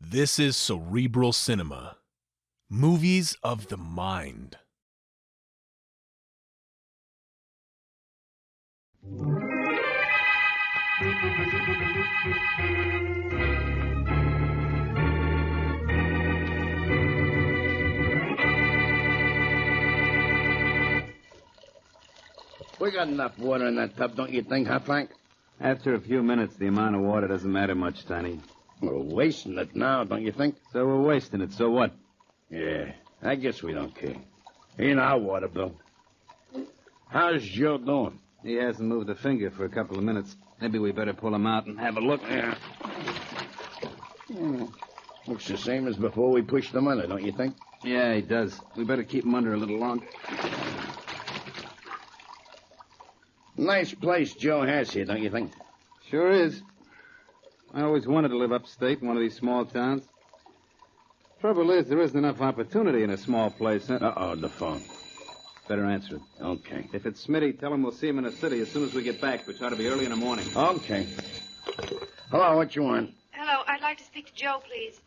This is Cerebral Cinema. Movies of the mind. We got enough water in that tub, don't you think, huh, Frank? After a few minutes, the amount of water doesn't matter much, Tiny. We're wasting it now, don't you think? So we're wasting it, so what? Yeah, I guess we don't care. Ain't our water bill. How's Joe doing? He hasn't moved a finger for a couple of minutes. Maybe we better pull him out and have a look. Yeah. Looks the same as before we pushed him under, don't you think? Yeah, he does. We better keep him under a little longer. Nice place Joe has here, don't you think? Sure is. I always wanted to live upstate in one of these small towns. Trouble is, there isn't enough opportunity in a small place, huh? Uh-oh, the phone. Better answer it. Okay. If it's Smitty, tell him we'll see him in the city as soon as we get back, which ought to be early in the morning. Okay. Hello, what you want? Hello, I'd like to speak to Joe, please.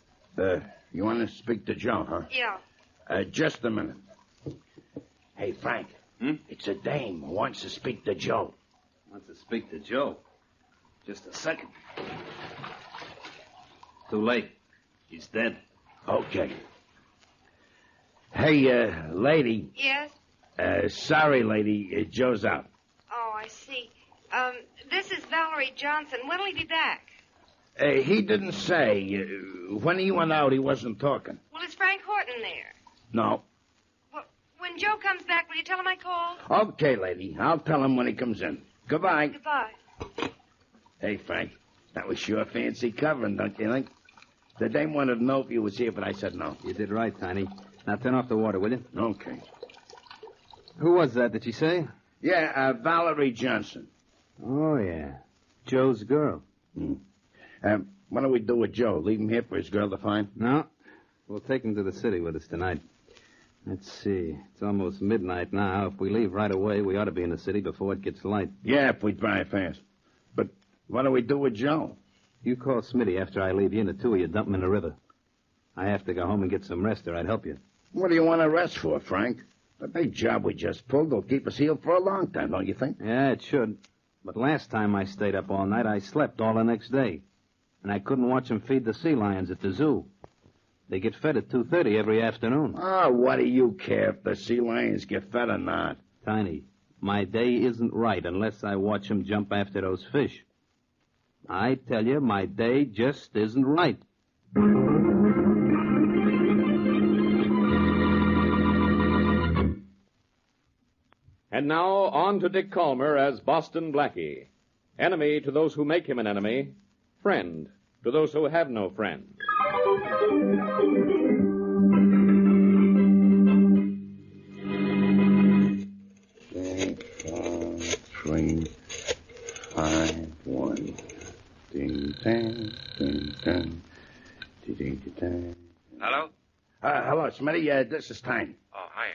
You want to speak to Joe, huh? Yeah. Just a minute. Hey, Frank. It's a dame who wants to speak to Joe. Wants to speak to Joe? Just a second. Too late. He's dead. Okay. Hey, lady. Yes? Sorry, lady. Joe's out. Oh, I see. This is Valerie Johnson. When'll he be back? He didn't say. When he went out, he wasn't talking. Well, is Frank Horton there? No. Well, when Joe comes back, will you tell him I called? Okay, lady. I'll tell him when he comes in. Goodbye. Goodbye. Hey, Frank. That was sure fancy covering, don't you think? The dame wanted to know if you was here, but I said no. You did right, Tiny. Now turn off the water, will you? Okay. Who was that, did she say? Yeah, Valerie Johnson. Oh, yeah. Joe's girl. What do we do with Joe? Leave him here for his girl to find? No. We'll take him to the city with us tonight. Let's see. It's almost midnight now. If we leave right away, we ought to be in the city before it gets light. Yeah, if we drive fast. But what do we do with Joe? You call Smitty after I leave you, and the two of you dump him in the river. I have to go home and get some rest, or I'd help you. What do you want to rest for, Frank? The big job we just pulled will keep us healed for a long time, don't you think? Yeah, it should. But last time I stayed up all night, I slept all the next day. And I couldn't watch them feed the sea lions at the zoo. They get fed at 2:30 every afternoon. Oh, what do you care if the sea lions get fed or not? Tiny, my day isn't right unless I watch them jump after those fish. I tell you, my day just isn't right. And now, on to Dick Calmer as Boston Blackie. Enemy to those who make him an enemy. Friend to those who have no friend. Three, 5, 1. Ding, dang, ding, dang. Ding, ding, dang. Hello? Hello, Smitty. This is Tiny. Oh, hiya.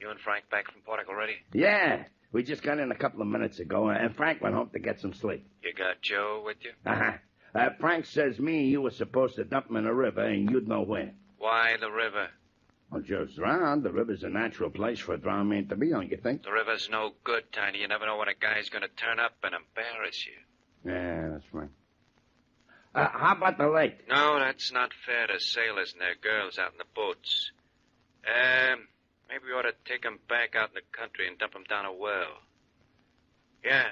You and Frank back from Portic already? Yeah, we just got in a couple of minutes ago, and Frank went home to get some sleep. You got Joe with you? Uh-huh. Frank says me and you were supposed to dump him in the river, and you'd know where. Why the river? Well, Joe's drowned. The river's a natural place for a drowned man to be, don't you think? The river's no good, Tiny. You never know when a guy's going to turn up and embarrass you. Yeah, that's right. How about the lake? No, that's not fair to sailors and their girls out in the boats. Maybe we ought to take 'em back out in the country and dump 'em down a well. Yeah,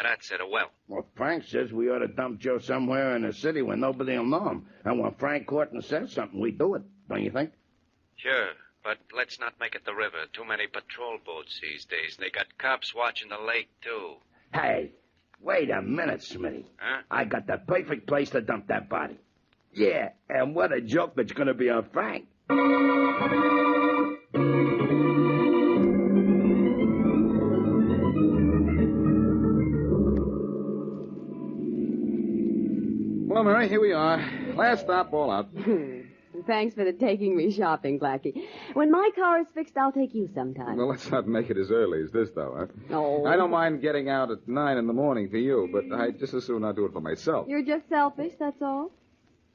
that's it, a well. Well, Frank says we ought to dump Joe somewhere in the city where nobody will know him. And when Frank Horton says something, we do it, don't you think? Sure, but let's not make it the river. Too many patrol boats these days. They got cops watching the lake, too. Hey, wait a minute, Smitty. Huh? I got the perfect place to dump that body. Yeah, and what a joke that's going to be on Frank. Well, Mary, here we are. Last stop, all out. Thanks for taking me shopping, Blackie. When my car is fixed, I'll take you sometime. Well, let's not make it as early as this, though, huh? Oh. I don't mind getting out at 9 in the morning for you, but I just as soon not do it for myself. You're just selfish, that's all?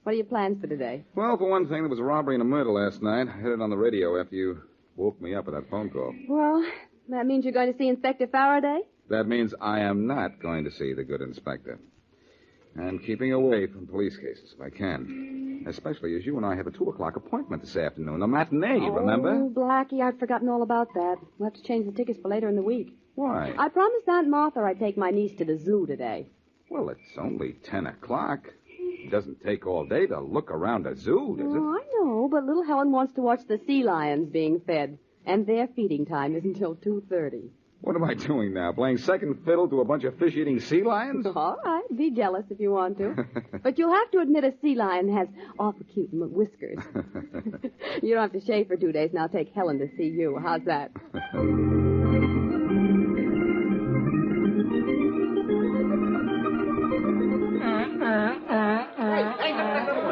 What are your plans for today? Well, for one thing, there was a robbery and a murder last night. I heard it on the radio after you woke me up with that phone call. Well, that means you're going to see Inspector Faraday? That means I am not going to see the good inspector. I'm keeping away from police cases if I can. Especially as you and I have a 2 o'clock appointment this afternoon. The matinee, remember? Oh, Blackie, I'd forgotten all about that. We'll have to change the tickets for later in the week. Why? I promised Aunt Martha I'd take my niece to the zoo today. Well, it's only 10 o'clock. It doesn't take all day to look around a zoo, does it? Oh, I know, but little Helen wants to watch the sea lions being fed, and their feeding time is until 2:30. What am I doing now? Playing second fiddle to a bunch of fish-eating sea lions? All right, be jealous if you want to. But you'll have to admit a sea lion has awful cute whiskers. You don't have to shave for 2 days, and I'll take Helen to see you. How's that?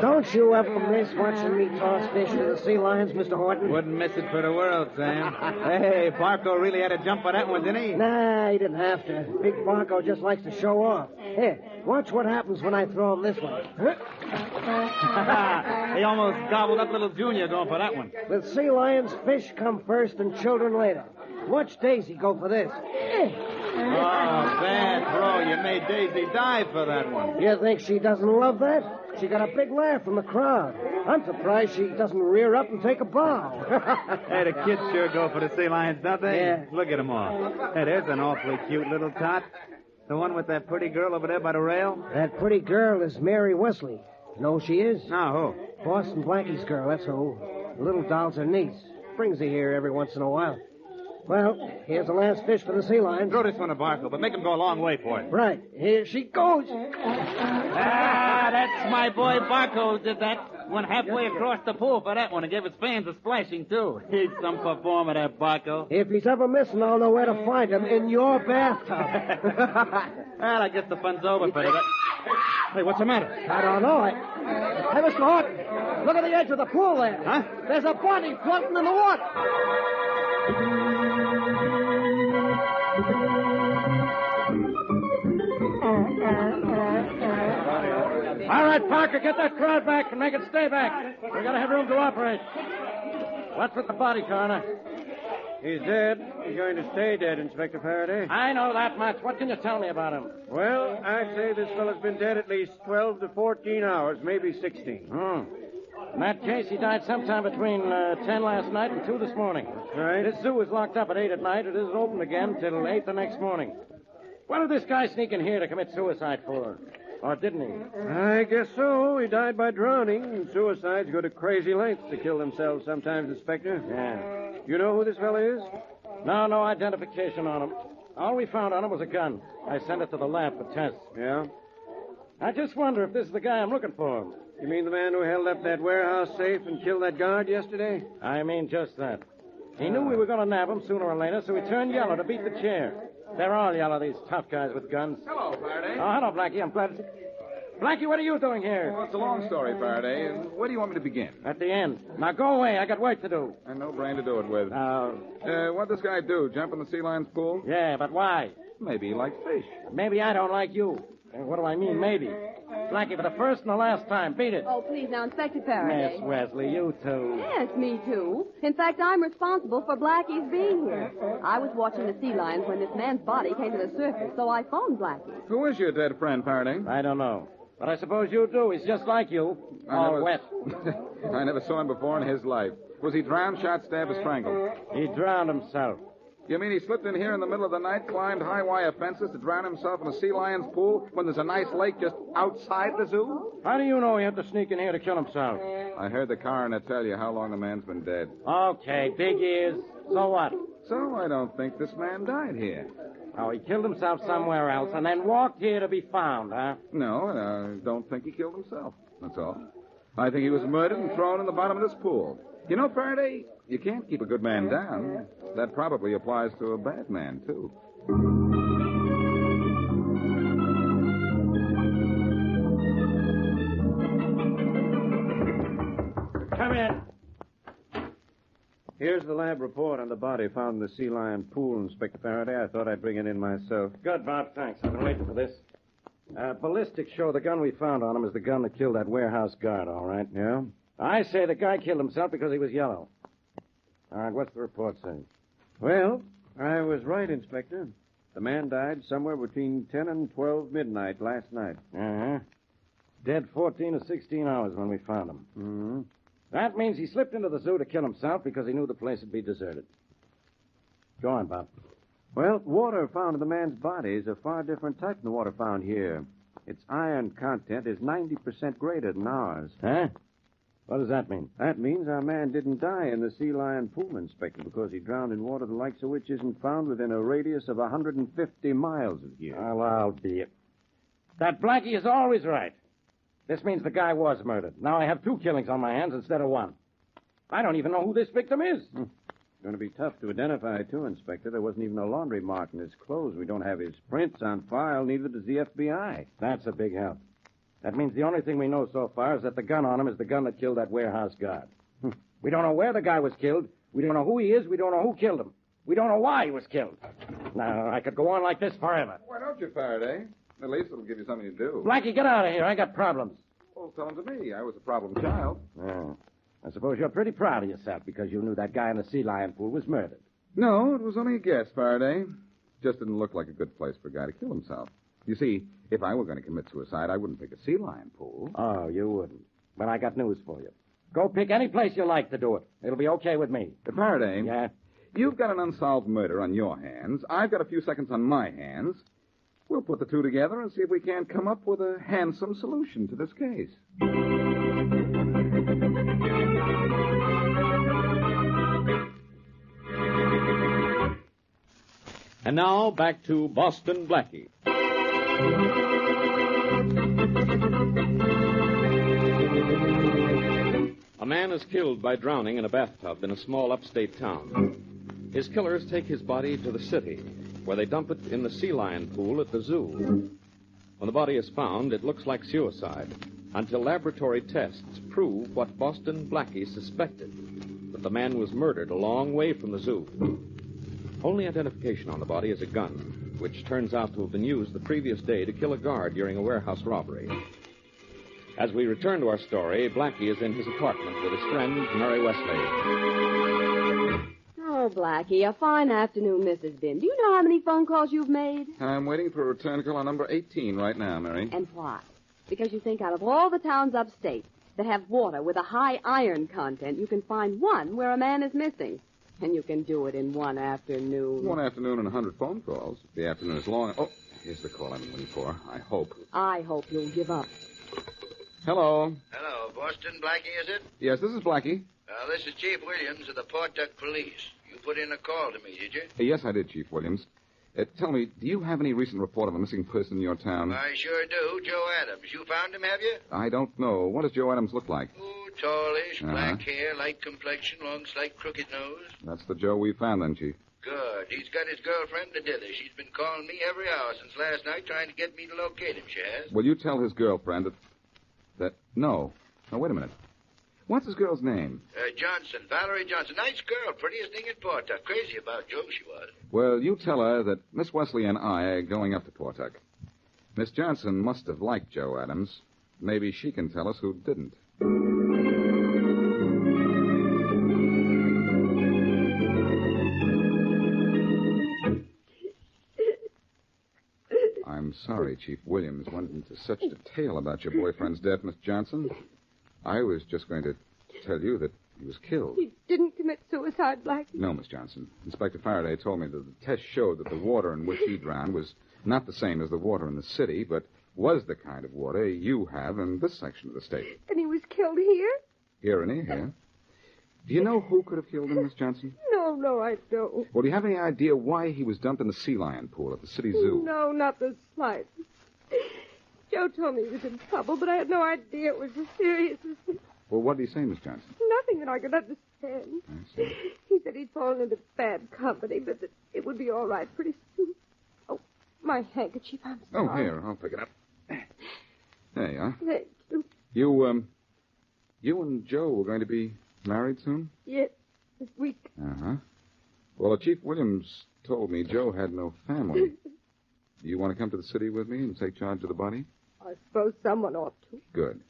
Don't you ever miss watching me toss fish to the sea lions, Mr. Horton? Wouldn't miss it for the world, Sam. Hey, Barco really had a jump on that one, didn't he? Nah, he didn't have to. Big Barco just likes to show off. Here, watch what happens when I throw him this one. He almost gobbled up little Junior going for that one. With sea lions, fish come first and children later. Watch Daisy go for this. Oh, bad throw. You made Daisy dive for that one. You think she doesn't love that? She got a big laugh from the crowd. I'm surprised she doesn't rear up and take a bow. Hey, the kids sure go for the sea lions, don't they? Yeah. Look at them all. Hey, there's an awfully cute little tot. The one with that pretty girl over there by the rail? That pretty girl is Mary Wesley. Know who she is? No, who? Boston Blackie's girl, that's who. The little doll's her niece. Brings her here every once in a while. Well, here's the last fish for the sea lions. Throw this one to Barco, but make him go a long way for it. Right. Here she goes. Ah, that's my boy Barco did that. Went halfway across the pool for that one and gave his fans a splashing, too. He's some performer, that Barco. If he's ever missing, I'll know where to find him. In your bathtub. Well, I guess the fun's over for you. Hey, what's the matter? I don't know. Hey, Mr. Horton, look at the edge of the pool there. Huh? There's a body floating in the water. All right, Parker, get that crowd back and make it stay back. We gotta have room to operate. What's with the body, Coroner? He's dead. He's going to stay dead, Inspector Faraday. I know that much. What can you tell me about him? Well, I'd say this fellow's been dead at least 12 to 14 hours, maybe 16. In that case, he died sometime between 10 last night and 2 this morning. Right. This zoo is locked up at 8 at night. It isn't open again till 8 the next morning. What did this guy sneak in here to commit suicide for? Or didn't he? I guess so. He died by drowning. Suicides go to crazy lengths to kill themselves sometimes, Inspector. Yeah. You know who this fellow is? No identification on him. All we found on him was a gun. I sent it to the lab for tests. Yeah? I just wonder if this is the guy I'm looking for. You mean the man who held up that warehouse safe and killed that guard yesterday? I mean just that. He knew we were going to nab him sooner or later, so he turned yellow to beat the chair. They're all yellow, these tough guys with guns. Hello, Faraday. Oh, hello, Blackie. I'm glad to see... Blackie, what are you doing here? Well, it's a long story, Faraday. Where do you want me to begin? At the end. Now go away. I got work to do. I know brain to do it with. Oh. What'd this guy do? Jump in the sea lion's pool? Yeah, but why? Maybe he likes fish. Maybe I don't like you. What do I mean, maybe? Blackie, for the first and the last time, beat it. Oh, please, now, Inspector Faraday. Miss Wesley, you too. Yes, me too. In fact, I'm responsible for Blackie's being here. I was watching the sea lions when this man's body came to the surface, so I phoned Blackie. Who is your dead friend, Faraday? I don't know. But I suppose you do. He's just like you. All wet. I never saw him before in his life. Was he drowned, shot, stabbed, or strangled? He drowned himself. You mean he slipped in here in the middle of the night, climbed high wire fences to drown himself in a sea lion's pool when there's a nice lake just outside the zoo? How do you know he had to sneak in here to kill himself? I heard the coroner tell you how long the man's been dead. Okay, big ears. So what? So I don't think this man died here. Oh, he killed himself somewhere else and then walked here to be found, huh? No, I don't think he killed himself. That's all. I think he was murdered and thrown in the bottom of this pool. You know, Faraday, you can't keep a good man down. That probably applies to a bad man, too. Come in. Here's the lab report on the body found in the sea lion pool, Inspector Faraday. I thought I'd bring it in myself. Good, Bob. Thanks. I've been waiting for this. Ballistics show the gun we found on him is the gun that killed that warehouse guard, all right. Yeah? I say the guy killed himself because he was yellow. All right, what's the report say? Well, I was right, Inspector. The man died somewhere between 10 and 12 midnight last night. Uh-huh. Dead 14 to 16 hours when we found him. Mm-hmm. That means he slipped into the zoo to kill himself because he knew the place would be deserted. Go on, Bob. Well, water found in the man's body is a far different type than the water found here. Its iron content is 90% greater than ours. Huh? What does that mean? That means our man didn't die in the sea lion pool, Inspector, because he drowned in water the likes of which isn't found within a radius of 150 miles of here. Well, I'll be it. That Blackie is always right. This means the guy was murdered. Now I have 2 killings on my hands instead of 1. I don't even know who this victim is. It's going to be tough to identify, too, Inspector. There wasn't even a laundry mark in his clothes. We don't have his prints on file, neither does the FBI. That's a big help. That means the only thing we know so far is that the gun on him is the gun that killed that warehouse guard. We don't know where the guy was killed. We don't know who he is. We don't know who killed him. We don't know why he was killed. Now, I could go on like this forever. Why don't you, Faraday? At least it'll give you something to do. Blackie, get out of here. I got problems. Well, tell them to me. I was a problem child. Oh. I suppose you're pretty proud of yourself because you knew that guy in the sea lion pool was murdered. No, it was only a guess, Faraday. Just didn't look like a good place for a guy to kill himself. You see, if I were going to commit suicide, I wouldn't pick a sea lion pool. Oh, you wouldn't. But I got news for you. Go pick any place you like to do it. It'll be okay with me. Faraday. Yeah? You've got an unsolved murder on your hands. I've got a few seconds on my hands. We'll put the two together and see if we can't come up with a handsome solution to this case. And now, back to Boston Blackie. A man is killed by drowning in a bathtub in a small upstate town. His killers take his body to the city, where they dump it in the sea lion pool at the zoo. When the body is found, it looks like suicide, until laboratory tests prove what Boston Blackie suspected, that the man was murdered a long way from the zoo. Only identification on the body is a gun, which turns out to have been used the previous day to kill a guard during a warehouse robbery. As we return to our story, Blackie is in his apartment with his friend, Mary Wesley. Oh, Blackie, a fine afternoon this has been. Do you know how many phone calls you've made? I'm waiting for a return call on number 18 right now, Mary. And why? Because you think out of all the towns upstate that have water with a high iron content, you can find one where a man is missing. And you can do it in one afternoon. One afternoon and 100 phone calls. The afternoon is long. Oh, here's the call I'm waiting for. I hope. I hope you'll give up. Hello. Hello, Boston Blackie, is it? Yes, this is Blackie. This is Chief Williams of the Pawtucket Police. You put in a call to me, did you? Yes, I did, Chief Williams. Tell me, do you have any recent report of a missing person in your town? I sure do. Joe Adams. You found him, have you? I don't know. What does Joe Adams look like? Oh, tallish, black hair, light complexion, long, slight, crooked nose. That's the Joe we found then, Chief. Good. He's got his girlfriend to dither. She's been calling me every hour since last night trying to get me to locate him, she has. Will you tell his girlfriend that... No, wait a minute. What's his girl's name? Johnson. Valerie Johnson. Nice girl. Prettiest thing in Pawtucket. Crazy about Joe, she was. Well, you tell her that Miss Wesley and I are going up to Pawtucket. Miss Johnson must have liked Joe Adams. Maybe she can tell us who didn't. I'm sorry Chief Williams went into such detail about your boyfriend's death, Miss Johnson. I was just going to tell you that he was killed. He didn't commit suicide, Blackie? No, Miss Johnson. Inspector Faraday told me that the test showed that the water in which he drowned was not the same as the water in the city, but was the kind of water you have in this section of the state. And he was killed here? Here and here. Do you know who could have killed him, Miss Johnson? No, I don't. Well, do you have any idea why he was dumped in the sea lion pool at the city zoo? No, not the slightest. Joe told me he was in trouble, but I had no idea it was as serious as this. Well, what did he say, Miss Johnson? Nothing that I could understand. I see. He said he'd fallen into bad company, but that it would be all right pretty soon. Oh, my handkerchief, I'm sorry. Oh, here, I'll pick it up. There you are. Thank you. You and Joe were going to be married soon? Yes, this week. Uh-huh. Well, Chief Williams told me Joe had no family. You want to come to the city with me and take charge of the body? I suppose someone ought to. Good.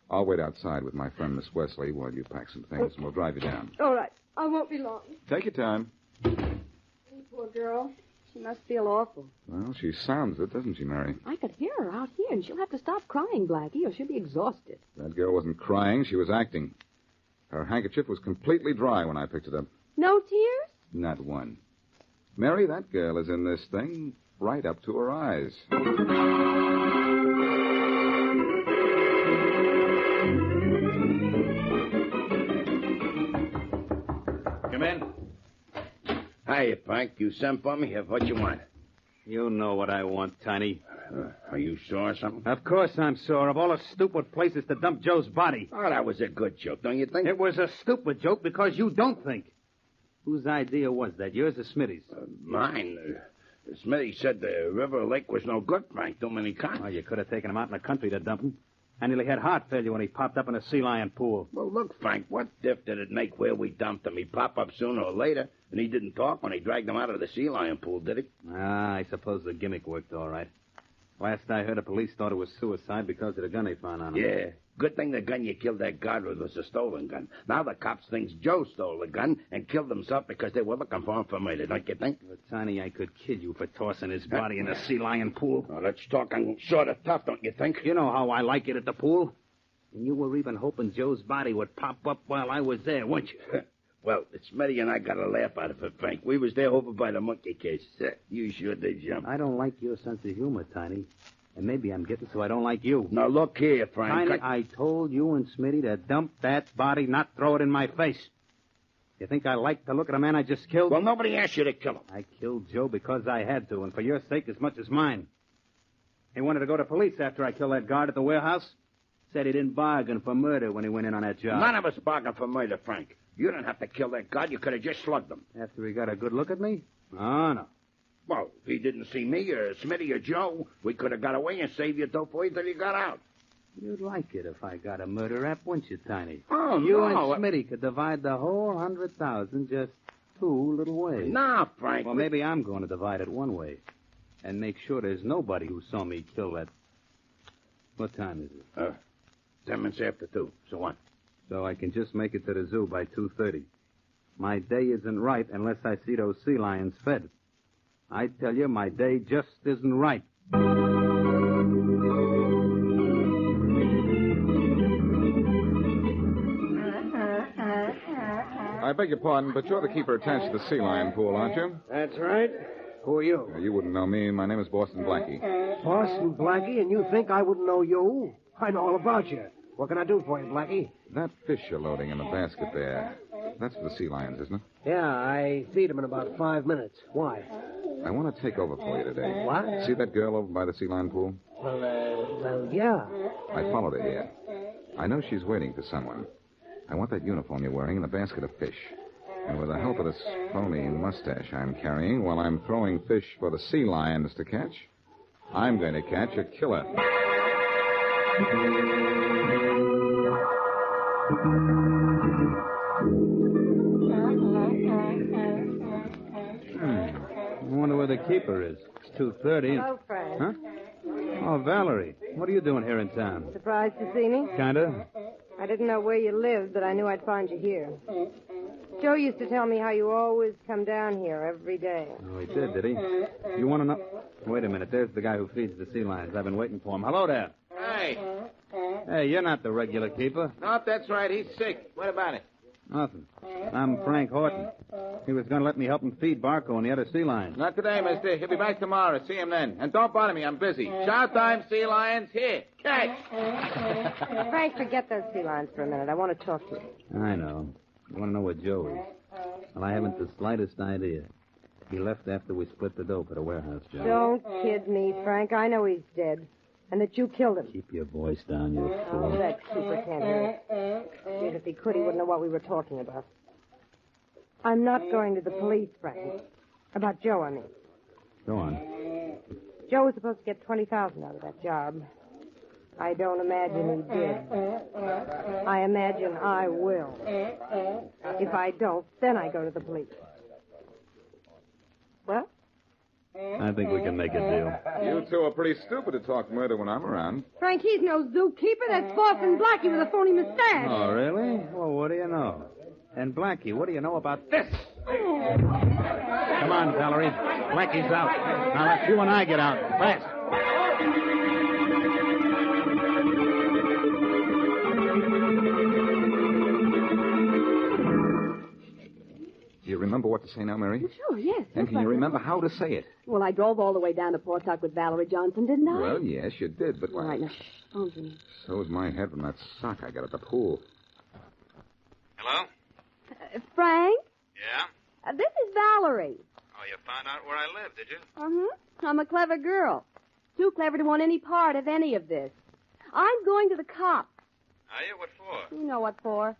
I'll wait outside with my friend Miss Wesley while you pack some things, and we'll drive you down. All right. I won't be long. Take your time. Poor girl. She must feel awful. Well, she sounds it, doesn't she, Mary? I could hear her out here, and she'll have to stop crying, Blackie, or she'll be exhausted. That girl wasn't crying. She was acting. Her handkerchief was completely dry when I picked it up. No tears? Not one. Mary, that girl is in this thing right up to her eyes. Come in. Hiya, Frank. You sent for me? What you want? You know what I want, Tiny. Are you sure or something? Of course I'm sore. Of all the stupid places to dump Joe's body. Oh, that was a good joke, don't you think? It was a stupid joke because you don't think. Whose idea was that? Yours or Smitty's? Mine. Smitty said the river lake was no good, Frank. Too many cops. Well, you could have taken him out in the country to dump him. I nearly had heart failure when he popped up in a sea lion pool. Well, look, Frank, what diff did it make where we dumped him? He'd pop up sooner or later, and he didn't talk when he dragged him out of the sea lion pool, did he? I suppose the gimmick worked all right. Last I heard, the police thought it was suicide because of the gun they found on him. Yeah. Good thing the gun you killed that guard with was a stolen gun. Now the cops think Joe stole the gun and killed himself because they were looking for him for murder, don't you think? But, Tiny, I could kill you for tossing his body in the sea lion pool. Oh, that's talking sort of tough, don't you think? You know how I like it at the pool. And you were even hoping Joe's body would pop up while I was there, weren't you? Well, Smitty and I got a laugh out of it, Frank. We was there over by the monkey cage. You sure did jump. I don't like your sense of humor, Tiny. And maybe I'm getting so I don't like you. Now, look here, Frank. Tiny, I told you and Smitty to dump that body, not throw it in my face. You think I like to look at a man I just killed? Well, nobody asked you to kill him. I killed Joe because I had to, and for your sake as much as mine. He wanted to go to police after I killed that guard at the warehouse. Said he didn't bargain for murder when he went in on that job. None of us bargained for murder, Frank. You didn't have to kill that guard. You could have just slugged him. After he got a good look at me? Oh, no. Well, if he didn't see me or Smitty or Joe, we could have got away and saved your dope for you till you got out. You'd like it if I got a murder rap, wouldn't you, Tiny? Oh, you no. and Smitty could divide the whole 100,000 just two little ways. Nah, Frank. Well, maybe I'm going to divide it one way and make sure there's nobody who saw me kill that. What time is it? 10 minutes after 2. So what? So I can just make it to the zoo by 2:30. My day isn't right unless I see those sea lions fed. I tell you, my day just isn't right. I beg your pardon, but you're the keeper attached to the sea lion pool, aren't you? That's right. Who are you? You wouldn't know me. My name is Boston Blackie. Boston Blackie, and you think I wouldn't know you? I know all about you. What can I do for you, Blackie? That fish you're loading in the basket there, that's for the sea lions, isn't it? Yeah, I feed them in about 5 minutes. Why? I want to take over for you today. What? See that girl over by the sea lion pool? Well, yeah. I followed her here. I know she's waiting for someone. I want that uniform you're wearing and a basket of fish. And with the help of this phony mustache I'm carrying, while I'm throwing fish for the sea lions to catch, I'm going to catch a killer. I wonder where the keeper is. It's 2:30. Hello, Frank. Huh? Oh, Valerie. What are you doing here in town? Surprised to see me? Kinda. I didn't know where you lived, but I knew I'd find you here. Joe used to tell me how you always come down here every day. Oh, he did he? You want to know? Wait a minute. There's the guy who feeds the sea lions. I've been waiting for him. Hello there. Hey. Hey, you're not the regular keeper. No, that's right. He's sick. What about it? Nothing. I'm Frank Horton. He was going to let me help him feed Barco and the other sea lions. Not today, mister. He'll be back tomorrow. See him then. And don't bother me. I'm busy. Shout time, sea lions. Here. Catch. Frank, forget those sea lions for a minute. I want to talk to you. I know. You want to know where Joe is? Well, I haven't the slightest idea. He left after we split the dope at a warehouse job. Don't kid me, Frank. I know he's dead. And that you killed him. Keep your voice down, you fool. Oh, that keeper can't hear it. Yet if he could, he wouldn't know what we were talking about. I'm not going to the police, Frank. About Joe, I mean. Go on. Joe was supposed to get $20,000 out of that job. I don't imagine he did. I imagine I will. If I don't, then I go to the police. What? I think we can make a deal. You two are pretty stupid to talk murder when I'm around. Frank, he's no zookeeper. That's Boston Blackie with a phony mustache. Oh, really? Well, what do you know? And Blackie, what do you know about this? Oh. Come on, Valerie. Blackie's out. Now let you and I get out. Fast. Do you remember what to say now, Mary? Sure, yes. And can you remember how to say it? Well, I drove all the way down to Portuck with Valerie Johnson, didn't I? Well, yes, you did, but... All right, now, phone to me. So's my head from that sock I got at the pool. Hello? Frank? Yeah? This is Valerie. Oh, you found out where I live, did you? Mm-hmm. I'm a clever girl. Too clever to want any part of any of this. I'm going to the cops. Are you? What for? You know what for.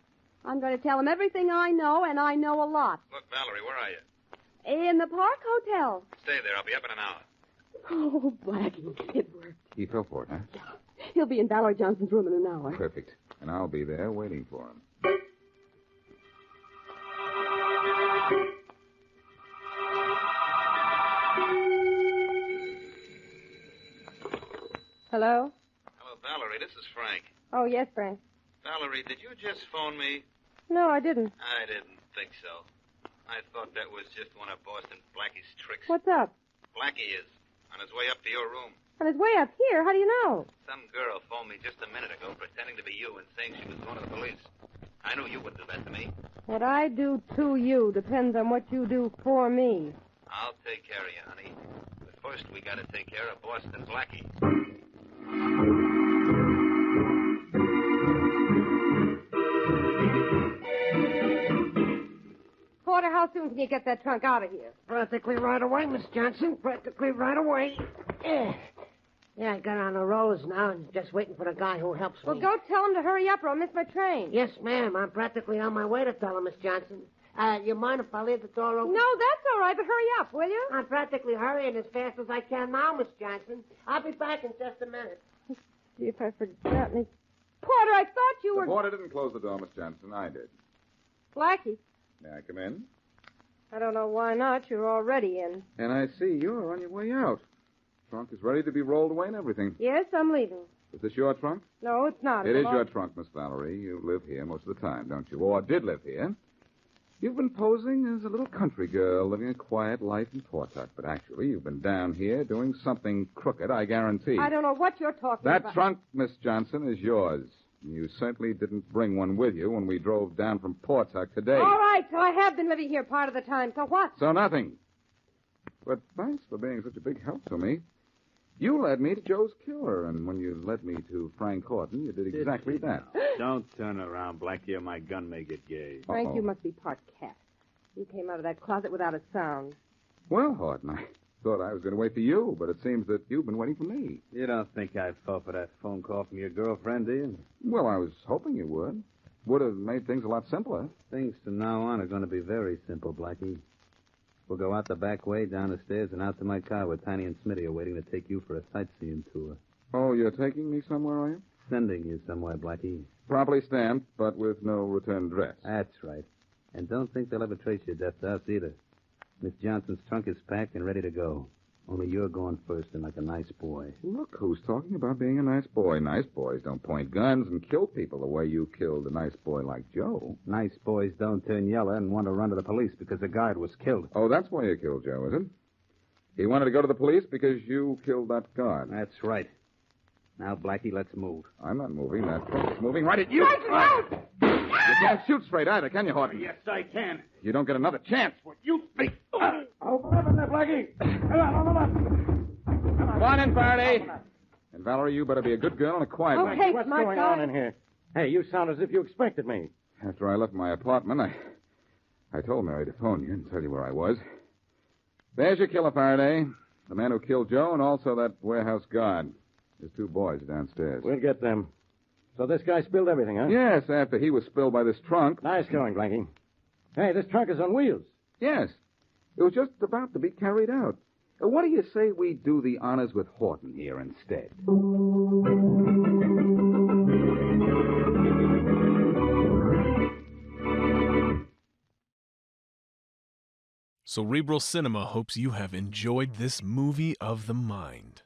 I'm going to tell them everything I know, and I know a lot. Look, Valerie, where are you? In the Park Hotel. Stay there. I'll be up in an hour. Oh, Blackie, it worked. He fell for it, huh? He'll be in Valerie Johnson's room in an hour. Perfect. And I'll be there waiting for him. Hello? Hello, Valerie. This is Frank. Oh, yes, Frank. Valerie, did you just phone me? No, I didn't. I didn't think so. I thought that was just one of Boston Blackie's tricks. What's up? Blackie is on his way up to your room. On his way up here? How do you know? Some girl phoned me just a minute ago pretending to be you and saying she was going to the police. I knew you wouldn't do that to me. What I do to you depends on what you do for me. I'll take care of you, honey. But first, we got to take care of Boston Blackie. Porter, how soon can you get that trunk out of here? Practically right away, Miss Johnson. Practically right away. Yeah, I got on the rollers now and just waiting for the guy who helps me. Well, go tell him to hurry up or I'll miss my train. Yes, ma'am. I'm practically on my way to tell him, Miss Johnson. You mind if I leave the door open? No, that's all right, but hurry up, will you? I'm practically hurrying as fast as I can now, Miss Johnson. I'll be back in just a minute. See if I forgot me. Porter, I thought you were... The porter didn't close the door, Miss Johnson. I did. Blackie. May I come in? I don't know why not. You're already in. And I see you're on your way out. Trunk is ready to be rolled away and everything. Yes, I'm leaving. Is this your trunk? No, it's not. It is your trunk, Miss Valerie. You live here most of the time, don't you? Or did live here. You've been posing as a little country girl living a quiet life in Portuck, but actually you've been down here doing something crooked, I guarantee. I don't know what you're talking about. That trunk, Miss Johnson, is yours. You certainly didn't bring one with you when we drove down from Portuck today. All right, so I have been living here part of the time. So what? So nothing. But thanks for being such a big help to me. You led me to Joe's cure, and when you led me to Frank Horton, you did exactly that. Don't turn around, Blackie, or my gun may get gay. Frank, Uh-oh. you must be part cat. You came out of that closet without a sound. Well, Horton, I thought I was going to wait for you, but it seems that you've been waiting for me. You don't think I fell for that phone call from your girlfriend, do you? Well, I was hoping you would. Would have made things a lot simpler. Things from now on are going to be very simple, Blackie. We'll go out the back way, down the stairs, and out to my car where Tiny and Smitty are waiting to take you for a sightseeing tour. Oh, you're taking me somewhere, are you? Sending you somewhere, Blackie. Properly stamped, but with no return address. That's right. And don't think they'll ever trace your death to us either. Miss Johnson's trunk is packed and ready to go. Only you're going first and like a nice boy. Look who's talking about being a nice boy. Nice boys don't point guns and kill people the way you killed a nice boy like Joe. Nice boys don't turn yellow and want to run to the police because a guard was killed. Oh, that's why you killed Joe, is it? He wanted to go to the police because you killed that guard. That's right. Now, Blackie, let's move. I'm not moving. That trunk's moving right at you. Frank, You can't shoot straight either, can you, Horton? Yes, I can. You don't get another chance. What you think? Open up in there, Blackie. Come on, open up. Come on in, Faraday. And, Valerie, you better be a good girl and a quiet one. Okay, What's my going God. on in here? Hey, you sound as if you expected me. After I left my apartment, I told Mary to phone you and tell you where I was. There's your killer, Faraday. The man who killed Joe and also that warehouse guard. His two boys are downstairs. We'll get them. So this guy spilled everything, huh? Yes, after he was spilled by this trunk. Nice going, Blackie. Hey, this trunk is on wheels. Yes. It was just about to be carried out. What do you say we do the honors with Horton here instead? Cerebral Cinema hopes you have enjoyed this movie of the mind.